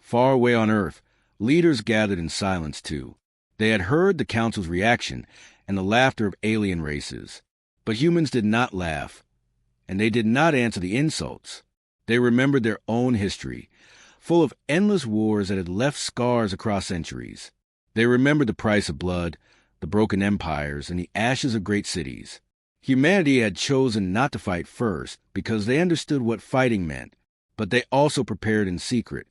Far away on Earth, leaders gathered in silence too. They had heard the Council's reaction and the laughter of alien races. But humans did not laugh, and they did not answer the insults. They remembered their own history, full of endless wars that had left scars across centuries. They remembered the price of blood, the broken empires, and the ashes of great cities. Humanity had chosen not to fight first because they understood what fighting meant, but they also prepared in secret.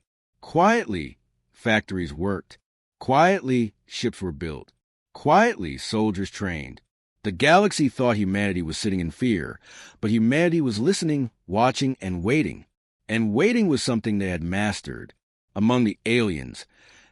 Quietly, factories worked. Quietly, ships were built. Quietly, soldiers trained. The galaxy thought humanity was sitting in fear, but humanity was listening, watching, and waiting. And waiting was something they had mastered. Among the aliens,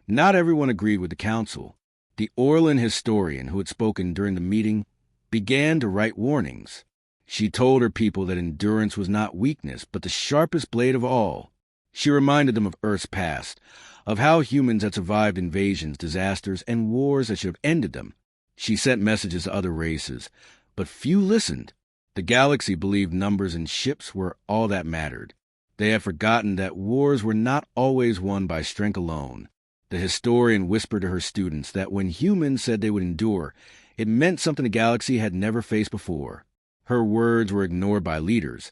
not everyone agreed with the Council. The Orlan historian who had spoken during the meeting began to write warnings. She told her people that endurance was not weakness, but the sharpest blade of all. She reminded them of Earth's past, of how humans had survived invasions, disasters, and wars that should have ended them. She sent messages to other races, but few listened. The galaxy believed numbers and ships were all that mattered. They had forgotten that wars were not always won by strength alone. The historian whispered to her students that when humans said they would endure, it meant something the galaxy had never faced before. Her words were ignored by leaders,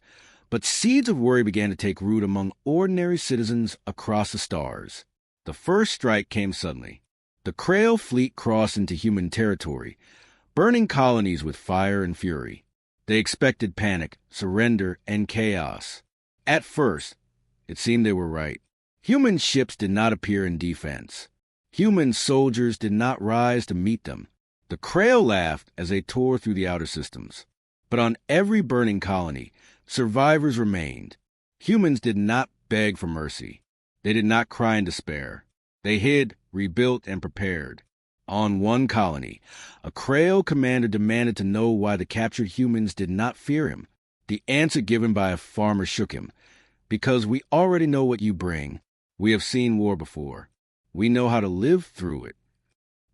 but seeds of worry began to take root among ordinary citizens across the stars. The first strike came suddenly. The Krail fleet crossed into human territory, burning colonies with fire and fury. They expected panic, surrender, and chaos. At first, it seemed they were right. Human ships did not appear in defense. Human soldiers did not rise to meet them. The Krail laughed as they tore through the outer systems. But on every burning colony, survivors remained. Humans did not beg for mercy. They did not cry in despair. They hid, rebuilt, and prepared. On one colony, a Krail commander demanded to know why the captured humans did not fear him. The answer given by a farmer shook him. Because we already know what you bring. We have seen war before. We know how to live through it.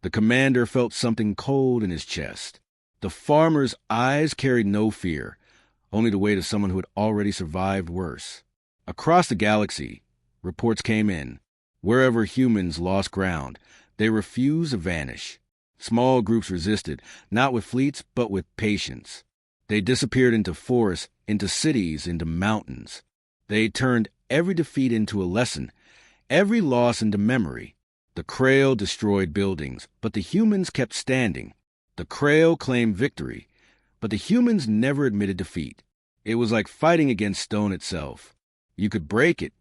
The commander felt something cold in his chest. The farmer's eyes carried no fear, only the weight of someone who had already survived worse. Across the galaxy, reports came in. Wherever humans lost ground, they refused to vanish. Small groups resisted, not with fleets, but with patience. They disappeared into forests, into cities, into mountains. They turned every defeat into a lesson, every loss into memory. The Krail destroyed buildings, but the humans kept standing. The Krail claimed victory, but the humans never admitted defeat. It was like fighting against stone itself. You could break it,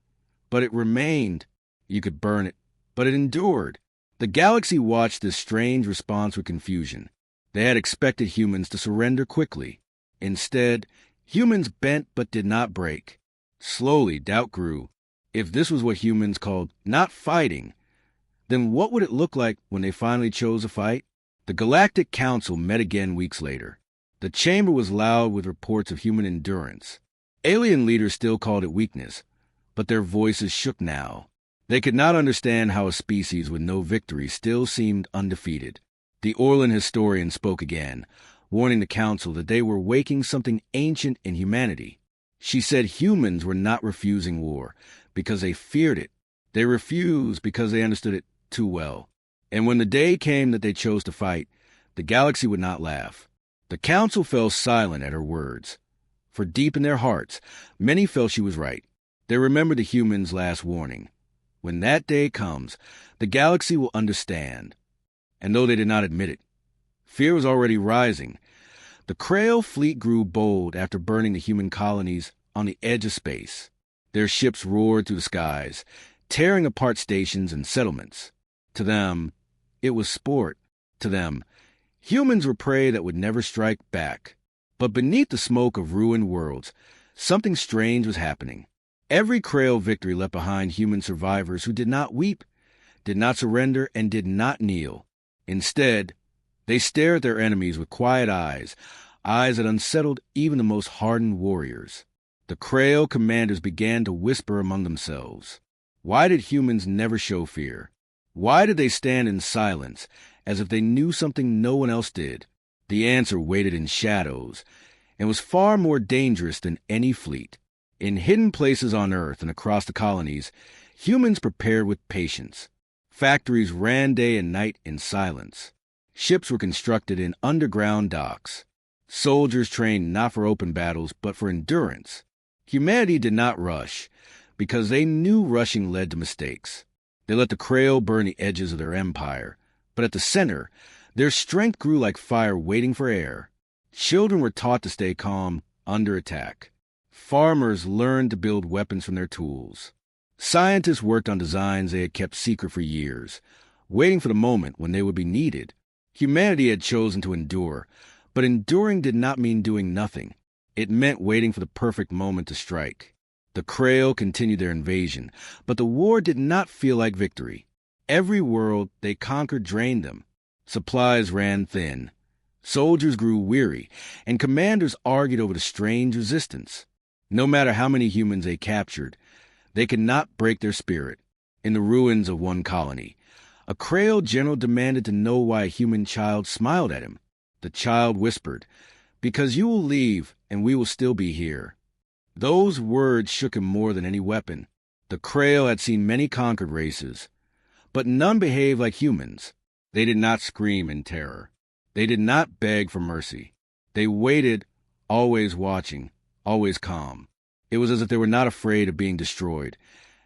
but it remained. You could burn it, but it endured. The galaxy watched this strange response with confusion. They had expected humans to surrender quickly. Instead, humans bent but did not break. Slowly, doubt grew. If this was what humans called not fighting, then what would it look like when they finally chose a fight? The Galactic Council met again weeks later. The chamber was loud with reports of human endurance. Alien leaders still called it weakness, but their voices shook now. They could not understand how a species with no victory still seemed undefeated. The Orlan historian spoke again, warning the Council that they were waking something ancient in humanity. She said humans were not refusing war because they feared it. They refused because they understood it too well. And when the day came that they chose to fight, the galaxy would not laugh. The Council fell silent at her words. For deep in their hearts, many felt she was right. They remembered the humans' last warning. When that day comes, the galaxy will understand. And though they did not admit it, fear was already rising. The Krail fleet grew bold after burning the human colonies on the edge of space. Their ships roared through the skies, tearing apart stations and settlements. To them, it was sport. To them, humans were prey that would never strike back. But beneath the smoke of ruined worlds, something strange was happening. Every Krail victory left behind human survivors who did not weep, did not surrender, and did not kneel. Instead, they stared at their enemies with quiet eyes that unsettled even the most hardened warriors. The Krail commanders began to whisper among themselves. Why did humans never show fear? Why did they stand in silence, as if they knew something no one else did? The answer waited in shadows, and was far more dangerous than any fleet. In hidden places on Earth and across the colonies, Humans prepared with patience. Factories ran day and night in silence. Ships were constructed in underground docks. Soldiers trained not for open battles, but for endurance. Humanity did not rush, because they knew rushing led to mistakes. They let the Krail burn the edges of their empire, but at the center, their strength grew like fire waiting for air. Children were taught to stay calm under attack. Farmers learned to build weapons from their tools. Scientists worked on designs they had kept secret for years, waiting for the moment when they would be needed. Humanity had chosen to endure, but enduring did not mean doing nothing. It meant waiting for the perfect moment to strike. The Krail continued their invasion, but the war did not feel like victory. Every world they conquered drained them. Supplies ran thin. Soldiers grew weary, and commanders argued over the strange resistance. No matter how many humans they captured, they could not break their spirit. In the ruins of one colony, a Krail general demanded to know why a human child smiled at him. The child whispered, "Because you will leave, and we will still be here." Those words shook him more than any weapon. The Krail had seen many conquered races, but none behaved like humans. They did not scream in terror. They did not beg for mercy. They waited, always watching, always calm. It was as if they were not afraid of being destroyed,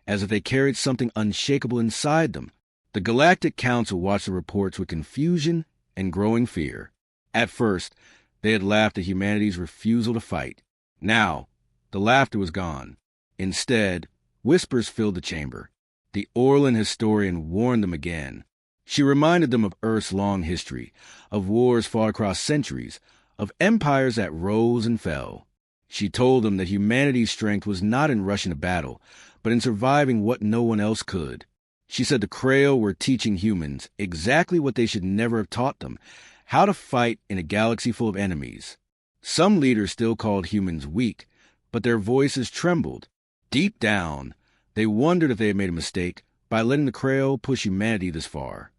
as if they carried something unshakable inside them. The Galactic Council watched the reports with confusion and growing fear. At first, they had laughed at humanity's refusal to fight. Now, the laughter was gone. Instead, whispers filled the chamber. The Orlan historian warned them again. She reminded them of Earth's long history, of wars fought across centuries, of empires that rose and fell. She told them that humanity's strength was not in rushing to battle, but in surviving what no one else could. She said the Krail were teaching humans exactly what they should never have taught them, how to fight in a galaxy full of enemies. Some leaders still called humans weak, but their voices trembled. Deep down, they wondered if they had made a mistake by letting the Krail push humanity this far.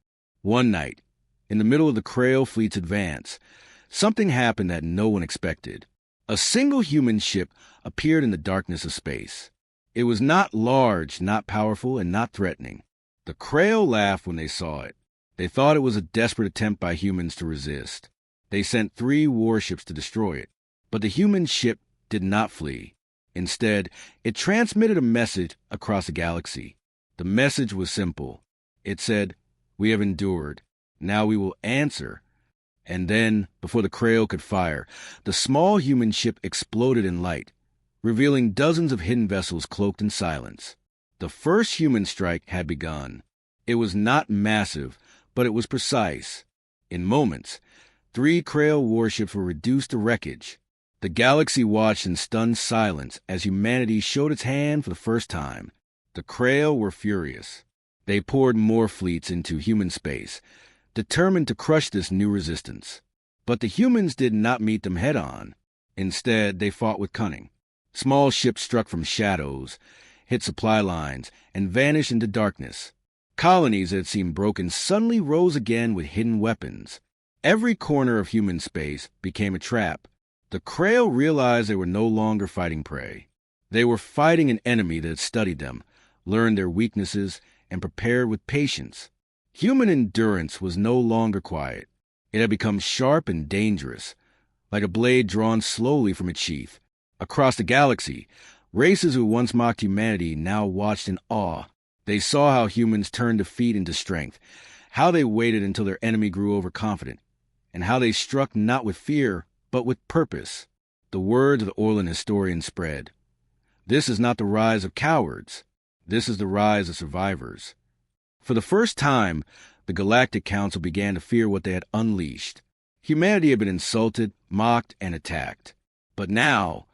One night, in the middle of the Krail fleet's advance, something happened that no one expected. A single human ship appeared in the darkness of space. It was not large, not powerful, and not threatening. The Krail laughed when they saw it. They thought it was a desperate attempt by humans to resist. They sent 3 warships to destroy it, but the human ship did not flee. Instead, it transmitted a message across the galaxy. The message was simple. It said, "We have endured. Now we will answer." And then, before the Krail could fire, the small human ship exploded in light, revealing dozens of hidden vessels cloaked in silence. The first human strike had begun. It was not massive, but it was precise. In moments, 3 Krail warships were reduced to wreckage. The galaxy watched in stunned silence as humanity showed its hand for the first time. The Krail were furious. They poured more fleets into human space, determined to crush this new resistance. But the humans did not meet them head-on. Instead, they fought with cunning. Small ships struck from shadows, hit supply lines, and vanished into darkness. Colonies that had seemed broken suddenly rose again with hidden weapons. Every corner of human space became a trap. The Krail realized they were no longer fighting prey. They were fighting an enemy that had studied them, learned their weaknesses, and prepared with patience. Human endurance was no longer quiet. It had become sharp and dangerous, like a blade drawn slowly from its sheath. Across the galaxy, races who once mocked humanity now watched in awe. They saw how humans turned defeat into strength, how they waited until their enemy grew overconfident, and how they struck not with fear, but with purpose. The words of the Orlan historian spread. This is not the rise of cowards. This is the rise of survivors. For the first time, the Galactic Council began to fear what they had unleashed. Humanity had been insulted, mocked, and attacked. But now,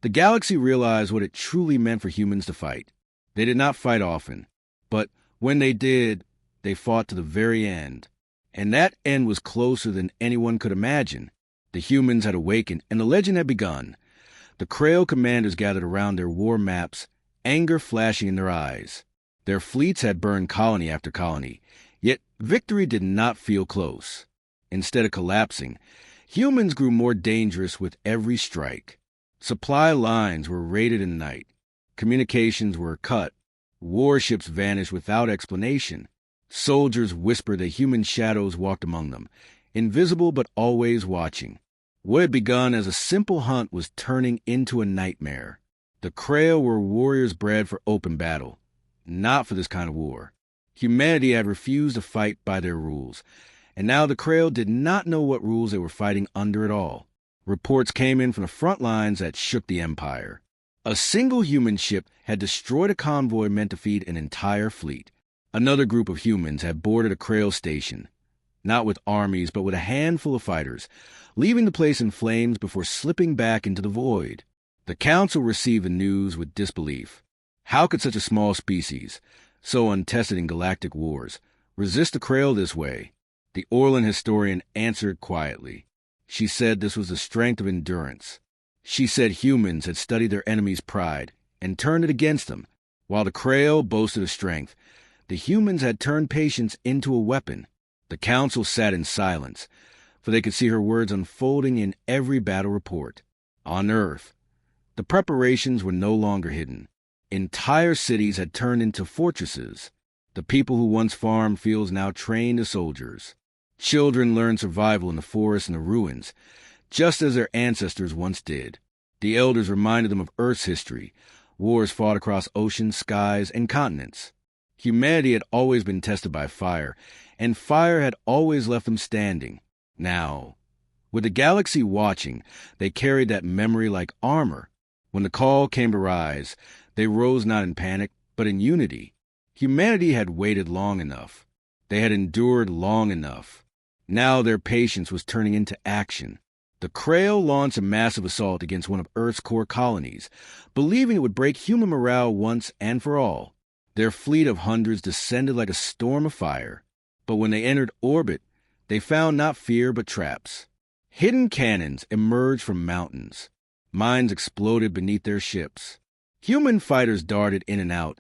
the galaxy realized what it truly meant for humans to fight. They did not fight often, but when they did, they fought to the very end. And that end was closer than anyone could imagine. The humans had awakened, and the legend had begun. The Krail commanders gathered around their war maps, anger flashing in their eyes. Their fleets had burned colony after colony, yet victory did not feel close. Instead of collapsing, humans grew more dangerous with every strike. Supply lines were raided in night. Communications were cut. Warships vanished without explanation. Soldiers whispered that human shadows walked among them, invisible but always watching. What had begun as a simple hunt was turning into a nightmare. The Krail were warriors bred for open battle, not for this kind of war. Humanity had refused to fight by their rules, and now the Krail did not know what rules they were fighting under at all. Reports came in from the front lines that shook the Empire. A single human ship had destroyed a convoy meant to feed an entire fleet. Another group of humans had boarded a Krail station, not with armies but with a handful of fighters, leaving the place in flames before slipping back into the void. The Council received the news with disbelief. How could such a small species, so untested in galactic wars, resist the Krail this way? The Orlan historian answered quietly. She said this was the strength of endurance. She said humans had studied their enemy's pride and turned it against them. While the Krail boasted of strength, the humans had turned patience into a weapon. The Council sat in silence, for they could see her words unfolding in every battle report. On Earth, the preparations were no longer hidden. Entire cities had turned into fortresses. The people who once farmed fields now trained as soldiers. Children learned survival in the forests and the ruins, just as their ancestors once did. The elders reminded them of Earth's history, wars fought across oceans, skies, and continents. Humanity had always been tested by fire, and fire had always left them standing. Now, with the galaxy watching, they carried that memory like armor. When the call came to rise, they rose not in panic, but in unity. Humanity had waited long enough. They had endured long enough. Now their patience was turning into action. The Krail launched a massive assault against one of Earth's core colonies, believing it would break human morale once and for all. Their fleet of hundreds descended like a storm of fire. But when they entered orbit, they found not fear but traps. Hidden cannons emerged from mountains. Mines exploded beneath their ships. Human fighters darted in and out,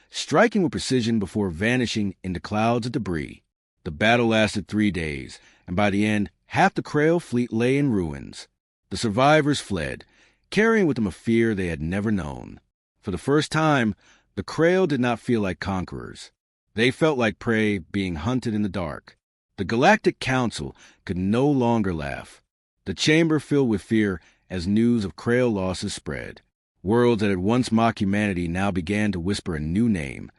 striking with precision before vanishing into clouds of debris. The battle lasted 3 days, and by the end, half the Krail fleet lay in ruins. The survivors fled, carrying with them a fear they had never known. For the first time, the Krail did not feel like conquerors. They felt like prey being hunted in the dark. The Galactic Council could no longer laugh. The chamber filled with fear as news of Krail losses spread. Worlds that had once mocked humanity now began to whisper a new name.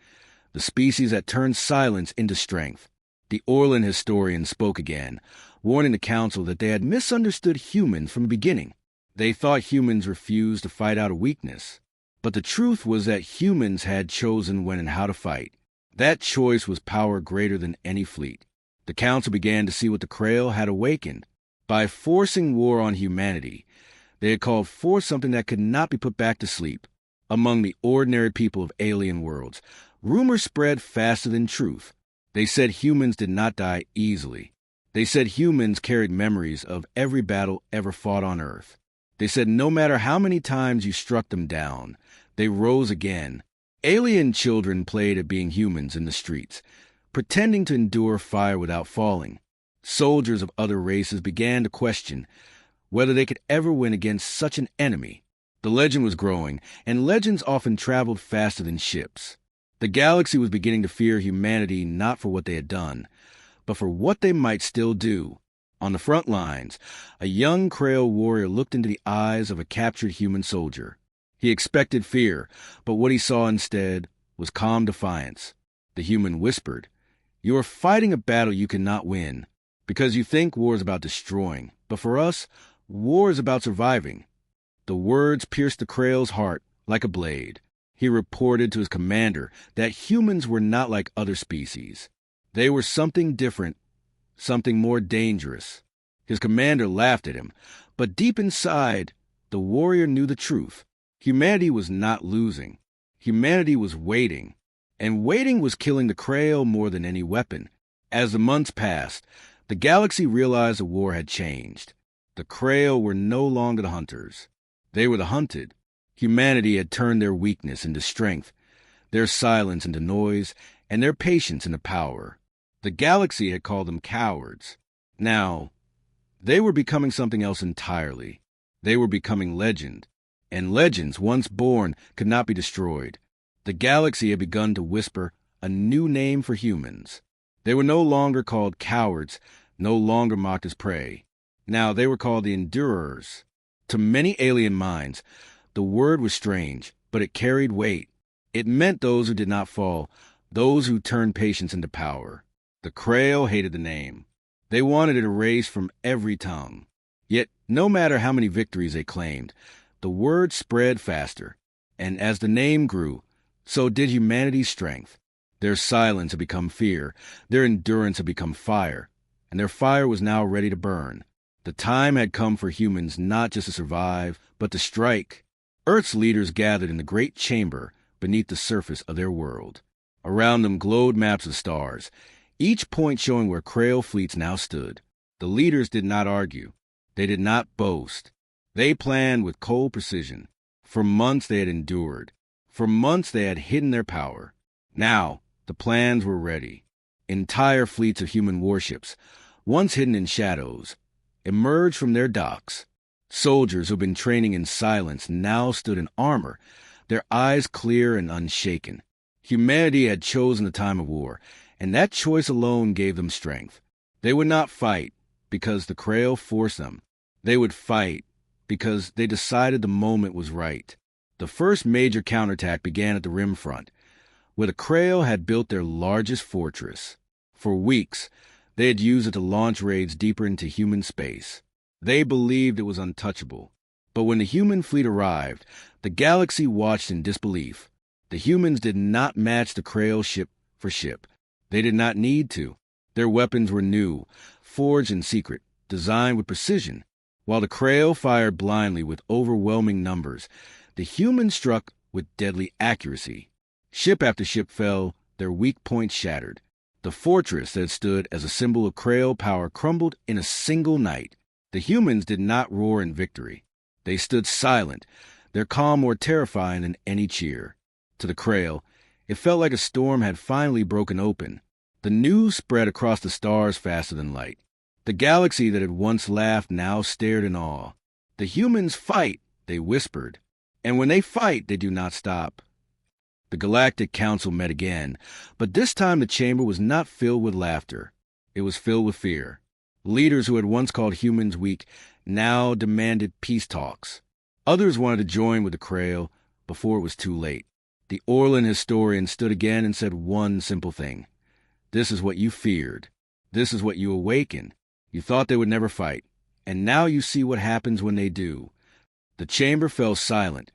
The species that turned silence into strength. The Orlan historian spoke again, warning the Council that they had misunderstood humans from the beginning. They thought humans refused to fight out of weakness. But the truth was that humans had chosen when and how to fight. That choice was power greater than any fleet. The Council began to see what the Krail had awakened. By forcing war on humanity, they had called forth something that could not be put back to sleep. Among the ordinary people of alien worlds, rumor spread faster than truth. They said humans did not die easily. They said humans carried memories of every battle ever fought on Earth. They said no matter how many times you struck them down, they rose again. Alien children played at being humans in the streets, pretending to endure fire without falling. Soldiers of other races began to question whether they could ever win against such an enemy. The legend was growing, and legends often traveled faster than ships. The galaxy was beginning to fear humanity not for what they had done, but for what they might still do. On the front lines, a young Krail warrior looked into the eyes of a captured human soldier. He expected fear, but what he saw instead was calm defiance. The human whispered, "You are fighting a battle you cannot win, because you think war is about destroying, but for us, war is about surviving." The words pierced the Krail's heart like a blade. He reported to his commander that humans were not like other species. They were something different, something more dangerous. His commander laughed at him, but deep inside, the warrior knew the truth. Humanity was not losing. Humanity was waiting. And waiting was killing the Krail more than any weapon. As the months passed, the galaxy realized the war had changed. The Krail were no longer the hunters. They were the hunted. Humanity had turned their weakness into strength, their silence into noise, and their patience into power. The galaxy had called them cowards. Now, they were becoming something else entirely. They were becoming legend. And legends, once born, could not be destroyed. The galaxy had begun to whisper a new name for humans. They were no longer called cowards, no longer mocked as prey. Now they were called the endurers. To many alien minds, the word was strange, but it carried weight. It meant those who did not fall, those who turned patience into power. The Krail hated the name. They wanted it erased from every tongue. Yet, no matter how many victories they claimed, the word spread faster. And as the name grew, so did humanity's strength. Their silence had become fear, their endurance had become fire, and their fire was now ready to burn. The time had come for humans not just to survive, but to strike. Earth's leaders gathered in the great chamber beneath the surface of their world. Around them glowed maps of stars, each point showing where Krail fleets now stood. The leaders did not argue. They did not boast. They planned with cold precision. For months they had endured. For months they had hidden their power. Now, the plans were ready. Entire fleets of human warships, once hidden in shadows, emerged from their docks. Soldiers who had been training in silence now stood in armor, their eyes clear and unshaken. Humanity had chosen the time of war, and that choice alone gave them strength. They would not fight because the Krail forced them. They would fight because they decided the moment was right. The first major counterattack began at the rim front, where the Krail had built their largest fortress. For weeks, they had used it to launch raids deeper into human space. They believed it was untouchable. But when the human fleet arrived, the galaxy watched in disbelief. The humans did not match the Krail ship for ship. They did not need to. Their weapons were new, forged in secret, designed with precision. While the Krail fired blindly with overwhelming numbers, the humans struck with deadly accuracy. Ship after ship fell, their weak points shattered. The fortress that stood as a symbol of Krail power crumbled in a single night. The humans did not roar in victory. They stood silent, their calm more terrifying than any cheer. To the Krail, it felt like a storm had finally broken open. The news spread across the stars faster than light. The galaxy that had once laughed now stared in awe. The humans fight, they whispered. And when they fight, they do not stop. The Galactic Council met again, but this time the chamber was not filled with laughter. It was filled with fear. Leaders who had once called humans weak now demanded peace talks. Others wanted to join with the Krail before it was too late. The Orlan historian stood again and said one simple thing. This is what you feared. This is what you awakened. You thought they would never fight, and now you see what happens when they do. The chamber fell silent.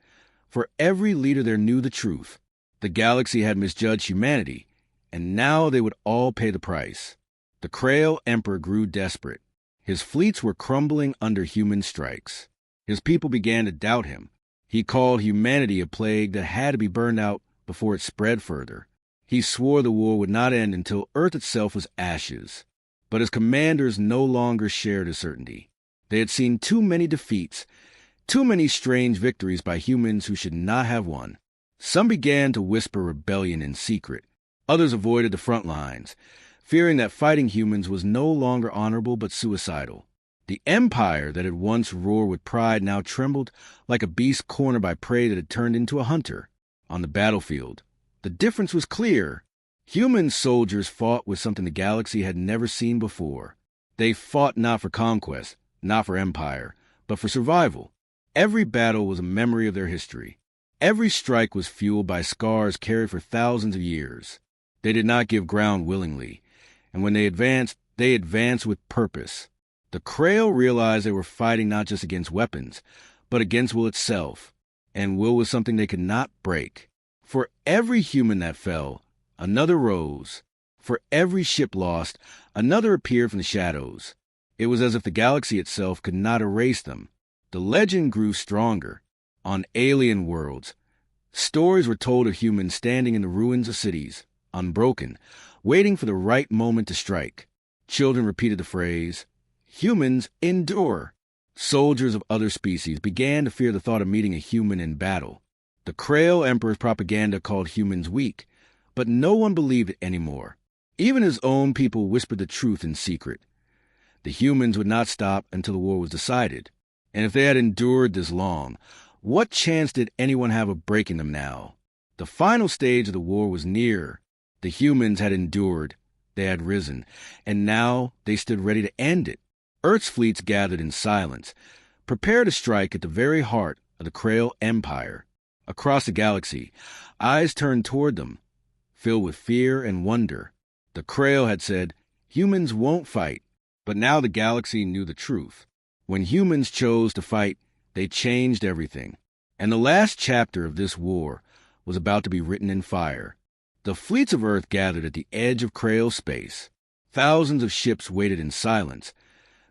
For every leader there knew the truth. The galaxy had misjudged humanity, and now they would all pay the price. The Krail Emperor grew desperate. His fleets were crumbling under human strikes. His people began to doubt him. He called humanity a plague that had to be burned out before it spread further. He swore the war would not end until Earth itself was ashes. But his commanders no longer shared his certainty. They had seen too many defeats, too many strange victories by humans who should not have won. Some began to whisper rebellion in secret. Others avoided the front lines, fearing that fighting humans was no longer honorable but suicidal. The empire that had once roared with pride now trembled like a beast cornered by prey that had turned into a hunter. On the battlefield, the difference was clear. Human soldiers fought with something the galaxy had never seen before. They fought not for conquest, not for empire, but for survival. Every battle was a memory of their history. Every strike was fueled by scars carried for thousands of years. They did not give ground willingly, and when they advanced with purpose. The Krail realized they were fighting not just against weapons, but against will itself, and will was something they could not break. For every human that fell, another rose. For every ship lost, another appeared from the shadows. It was as if the galaxy itself could not erase them. The legend grew stronger. On alien worlds, stories were told of humans standing in the ruins of cities, unbroken, waiting for the right moment to strike. Children repeated the phrase, "Humans endure." Soldiers of other species began to fear the thought of meeting a human in battle. The Krail Emperor's propaganda called humans weak, but no one believed it anymore. Even his own people whispered the truth in secret. The humans would not stop until the war was decided. And if they had endured this long, what chance did anyone have of breaking them now? The final stage of the war was near. The humans had endured, they had risen, and now they stood ready to end it. Earth's fleets gathered in silence, prepared to strike at the very heart of the Krail Empire. Across the galaxy, eyes turned toward them, filled with fear and wonder. The Krail had said, humans won't fight, but now the galaxy knew the truth. When humans chose to fight, they changed everything. And the last chapter of this war was about to be written in fire. The fleets of Earth gathered at the edge of Krail space. Thousands of ships waited in silence,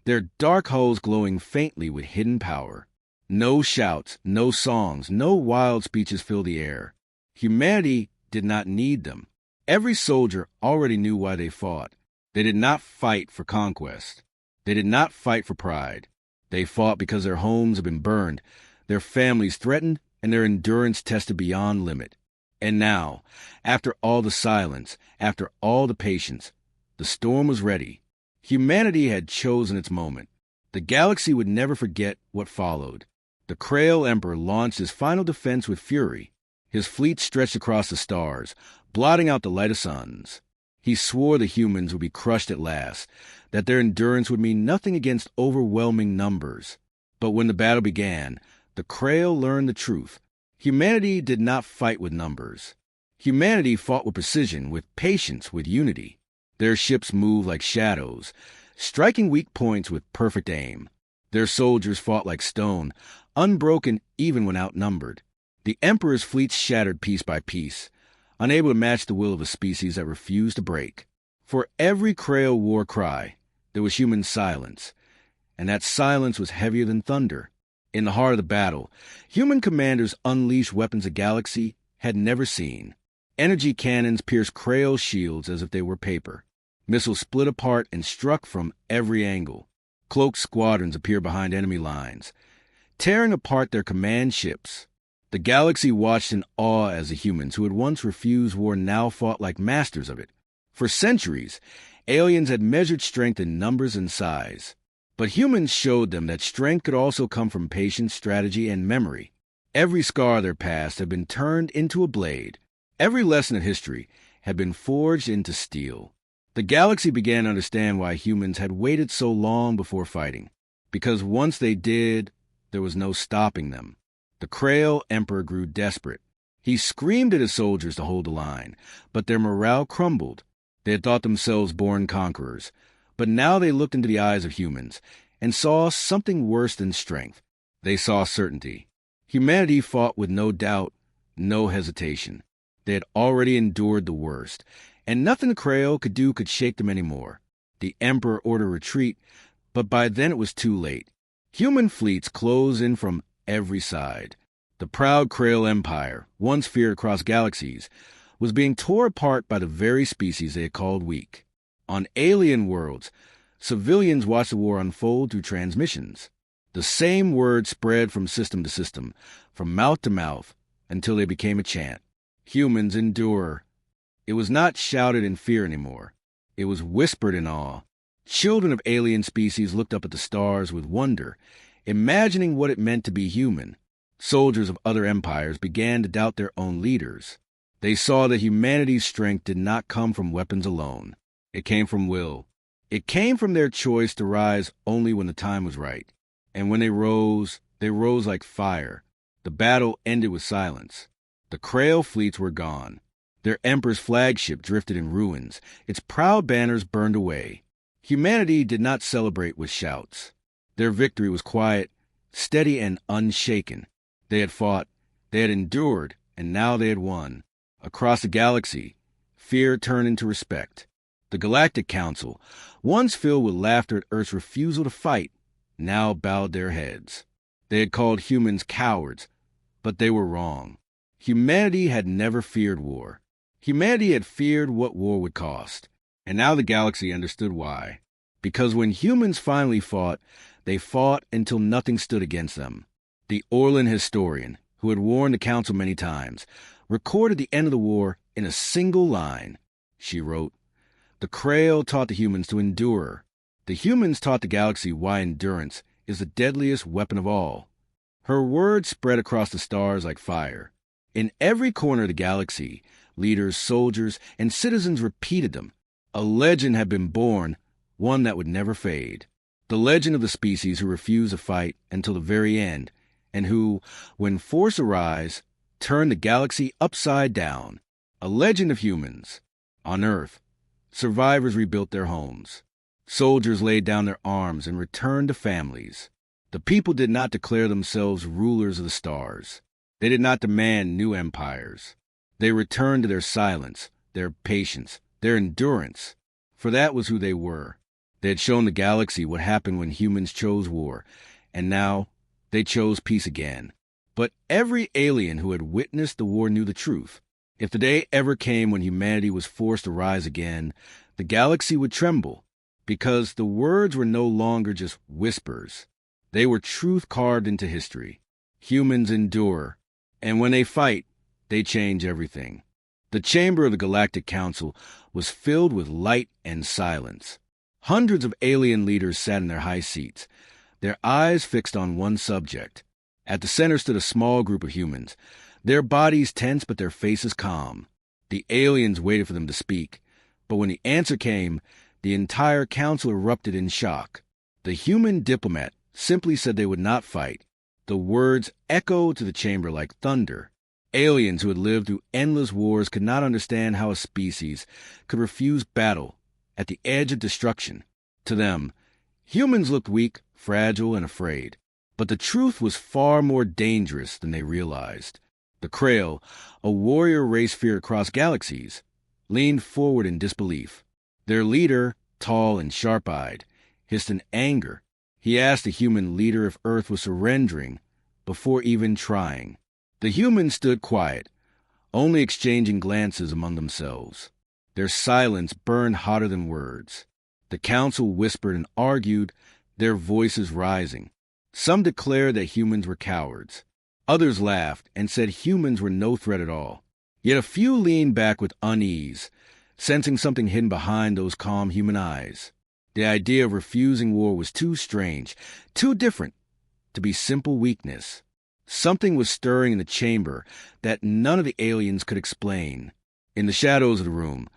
their dark hulls glowing faintly with hidden power. No shouts, no songs, no wild speeches filled the air. Humanity did not need them. Every soldier already knew why they fought. They did not fight for conquest. They did not fight for pride. They fought because their homes had been burned, their families threatened, and their endurance tested beyond limit. And now, after all the silence, after all the patience, the storm was ready. Humanity had chosen its moment. The galaxy would never forget what followed. The Krail Emperor launched his final defense with fury. His fleet stretched across the stars, blotting out the light of suns. He swore the humans would be crushed at last, that their endurance would mean nothing against overwhelming numbers. But when the battle began, the Krail learned the truth. Humanity did not fight with numbers. Humanity fought with precision, with patience, with unity. Their ships moved like shadows, striking weak points with perfect aim. Their soldiers fought like stone, unbroken even when outnumbered. The Emperor's fleets shattered piece by piece, unable to match the will of a species that refused to break. For every Krail war cry, there was human silence, and that silence was heavier than thunder. In the heart of the battle, human commanders unleashed weapons the galaxy had never seen. Energy cannons pierced Krail shields as if they were paper. Missiles split apart and struck from every angle. Cloaked squadrons appeared behind enemy lines, tearing apart their command ships. The galaxy watched in awe as the humans who had once refused war now fought like masters of it. For centuries, aliens had measured strength in numbers and size. But humans showed them that strength could also come from patience, strategy, and memory. Every scar of their past had been turned into a blade. Every lesson of history had been forged into steel. The galaxy began to understand why humans had waited so long before fighting. Because once they did, there was no stopping them. The Krail Emperor grew desperate. He screamed at his soldiers to hold the line, but their morale crumbled. They had thought themselves born conquerors, but now they looked into the eyes of humans and saw something worse than strength. They saw certainty. Humanity fought with no doubt, no hesitation. They had already endured the worst, and nothing the Krail could do could shake them anymore. The Emperor ordered retreat, but by then it was too late. Human fleets closed in from every side. The proud Krail Empire, once feared across galaxies, was being torn apart by the very species they had called weak. On alien worlds, civilians watched the war unfold through transmissions. The same words spread from system to system, from mouth to mouth, until they became a chant. Humans endure. It was not shouted in fear anymore. It was whispered in awe. Children of alien species looked up at the stars with wonder, imagining what it meant to be human. Soldiers of other empires began to doubt their own leaders. They saw that humanity's strength did not come from weapons alone. It came from will. It came from their choice to rise only when the time was right. And when they rose like fire. The battle ended with silence. The Krail fleets were gone. Their emperor's flagship drifted in ruins, its proud banners burned away. Humanity did not celebrate with shouts. Their victory was quiet, steady, and unshaken. They had fought, they had endured, and now they had won. Across the galaxy, fear turned into respect. The Galactic Council, once filled with laughter at Earth's refusal to fight, now bowed their heads. They had called humans cowards, but they were wrong. Humanity had never feared war. Humanity had feared what war would cost. And now the galaxy understood why. Because when humans finally fought, they fought until nothing stood against them. The Orlan historian, who had warned the council many times, recorded the end of the war in a single line. She wrote, "The Krail taught the humans to endure. The humans taught the galaxy why endurance is the deadliest weapon of all." Her words spread across the stars like fire. In every corner of the galaxy, leaders, soldiers, and citizens repeated them. A legend had been born, one that would never fade. The legend of the species who refused to fight until the very end, and who, when force arise, turned the galaxy upside down. A legend of humans. On Earth, survivors rebuilt their homes. Soldiers laid down their arms and returned to families. The people did not declare themselves rulers of the stars. They did not demand new empires. They returned to their silence, their patience, their endurance, for that was who they were. They had shown the galaxy what happened when humans chose war, and now they chose peace again. But every alien who had witnessed the war knew the truth. If the day ever came when humanity was forced to rise again, the galaxy would tremble, because the words were no longer just whispers. They were truth carved into history. Humans endure, and when they fight, they change everything. The chamber of the Galactic Council was filled with light and silence. Hundreds of alien leaders sat in their high seats, their eyes fixed on one subject. At the center stood a small group of humans, their bodies tense but their faces calm. The aliens waited for them to speak, but when the answer came, the entire council erupted in shock. The human diplomat simply said they would not fight. The words echoed to the chamber like thunder. Aliens who had lived through endless wars could not understand how a species could refuse battle at the edge of destruction. To them, humans looked weak, fragile, and afraid. But the truth was far more dangerous than they realized. The Krail, a warrior race feared across galaxies, leaned forward in disbelief. Their leader, tall and sharp-eyed, hissed in anger. He asked the human leader if Earth was surrendering before even trying. The humans stood quiet, only exchanging glances among themselves. Their silence burned hotter than words. The council whispered and argued, their voices rising. Some declared that humans were cowards. Others laughed and said humans were no threat at all. Yet a few leaned back with unease, sensing something hidden behind those calm human eyes. The idea of refusing war was too strange, too different, to be simple weakness. Something was stirring in the chamber that none of the aliens could explain. In the shadows of the room,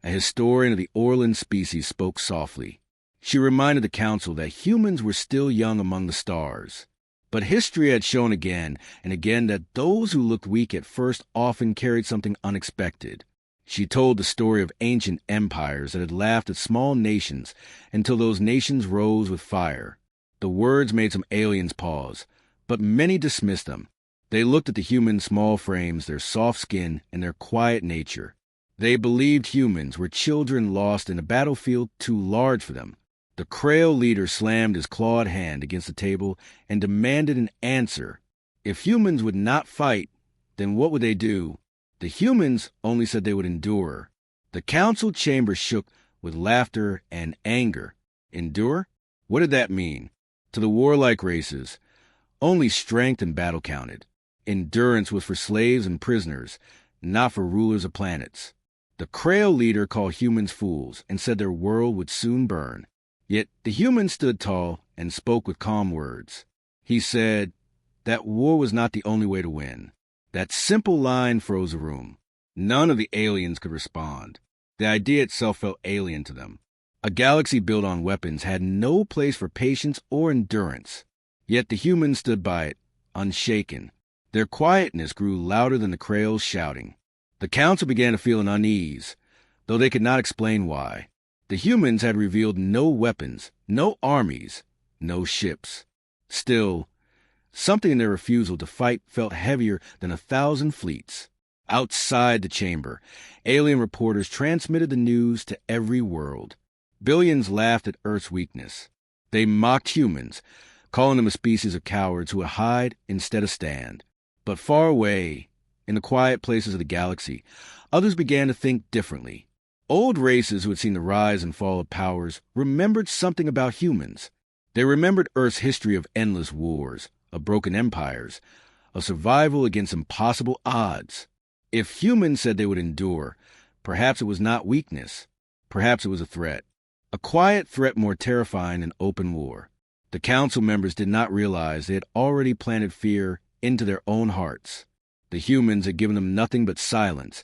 a historian of the Orlan species spoke softly. She reminded the council that humans were still young among the stars. But history had shown again and again that those who looked weak at first often carried something unexpected. She told the story of ancient empires that had laughed at small nations until those nations rose with fire. The words made some aliens pause, but many dismissed them. They looked at the human small frames, their soft skin, and their quiet nature. They believed humans were children lost in a battlefield too large for them. The Krail leader slammed his clawed hand against the table and demanded an answer. If humans would not fight, then what would they do? The humans only said they would endure. The council chamber shook with laughter and anger. Endure? What did that mean? To the warlike races, only strength in battle counted. Endurance was for slaves and prisoners, not for rulers of planets. The Krail leader called humans fools and said their world would soon burn. Yet the human stood tall and spoke with calm words. He said that war was not the only way to win. That simple line froze the room. None of the aliens could respond. The idea itself felt alien to them. A galaxy built on weapons had no place for patience or endurance. Yet the humans stood by it, unshaken. Their quietness grew louder than the Krail's shouting. The council began to feel an unease, though they could not explain why. The humans had revealed no weapons, no armies, no ships. Still, something in their refusal to fight felt heavier than 1,000 fleets. Outside the chamber, alien reporters transmitted the news to every world. Billions laughed at Earth's weakness. They mocked humans, calling them a species of cowards who would hide instead of stand. But far away, in the quiet places of the galaxy, others began to think differently. Old races who had seen the rise and fall of powers remembered something about humans. They remembered Earth's history of endless wars, of broken empires, of survival against impossible odds. If humans said they would endure, perhaps it was not weakness. Perhaps it was a threat. A quiet threat more terrifying than open war. The council members did not realize they had already planted fear into their own hearts. The humans had given them nothing but silence,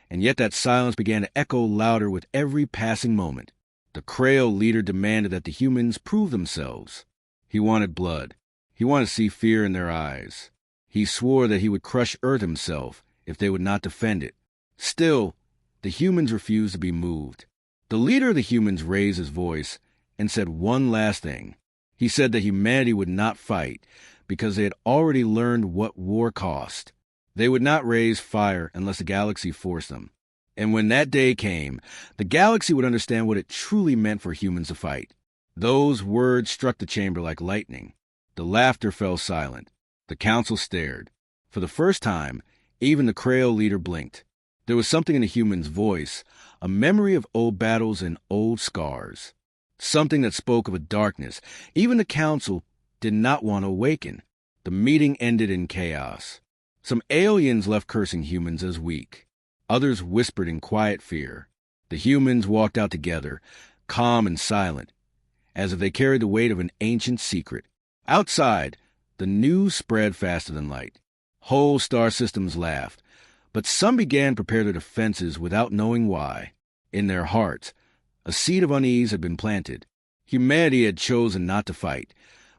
and yet that silence began to echo louder with every passing moment. The Krail leader demanded that the humans prove themselves. He wanted blood. He wanted to see fear in their eyes. He swore that he would crush Earth himself if they would not defend it. Still, the humans refused to be moved. The leader of the humans raised his voice and said one last thing. He said that humanity would not fight because they had already learned what war cost. They would not raise fire unless the galaxy forced them. And when that day came, the galaxy would understand what it truly meant for humans to fight. Those words struck the chamber like lightning. The laughter fell silent. The council stared. For the first time, even the Krail leader blinked. There was something in the human's voice, a memory of old battles and old scars. Something that spoke of a darkness even the council did not want to awaken. The meeting ended in chaos. Some aliens left cursing humans as weak. Others whispered in quiet fear. The humans walked out together, calm and silent, as if they carried the weight of an ancient secret. Outside, the news spread faster than light. Whole star systems laughed, but some began to prepare their defenses without knowing why. In their hearts, a seed of unease had been planted. Humanity had chosen not to fight,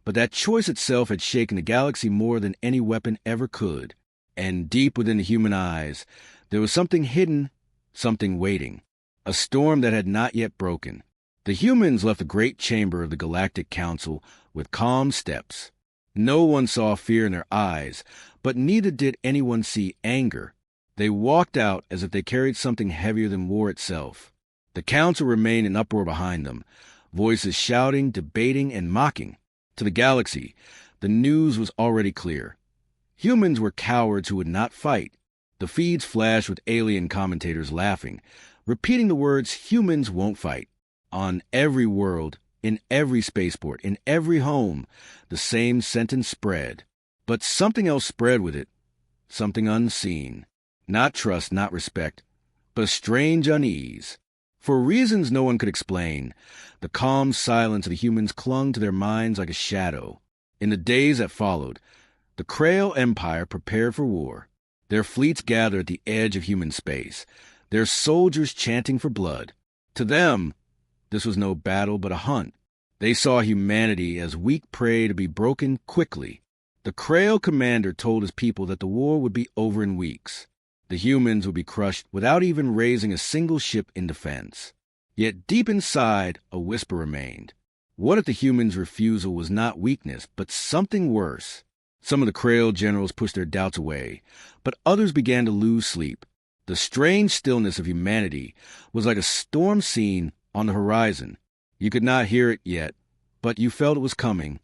but that choice itself had shaken the galaxy more than any weapon ever could. And deep within the human eyes, there was something hidden, something waiting, a storm that had not yet broken. The humans left the great chamber of the Galactic Council with calm steps. No one saw fear in their eyes, but neither did anyone see anger. They walked out as if they carried something heavier than war itself. The council remained in uproar behind them, voices shouting, debating, and mocking. To the galaxy, the news was already clear. Humans were cowards who would not fight. The feeds flashed with alien commentators laughing, repeating the words, "Humans won't fight." On every world, in every spaceport, in every home, the same sentence spread. But something else spread with it, something unseen. Not trust, not respect, but a strange unease. For reasons no one could explain, the calm silence of the humans clung to their minds like a shadow. In the days that followed, the Krail Empire prepared for war. Their fleets gathered at the edge of human space, their soldiers chanting for blood. To them, this was no battle but a hunt. They saw humanity as weak prey to be broken quickly. The Krail commander told his people that the war would be over in weeks. The humans would be crushed without even raising a single ship in defense. Yet deep inside, a whisper remained. What if the humans' refusal was not weakness, but something worse? Some of the Krail generals pushed their doubts away, but others began to lose sleep. The strange stillness of humanity was like a storm scene on the horizon. You could not hear it yet, but you felt it was coming.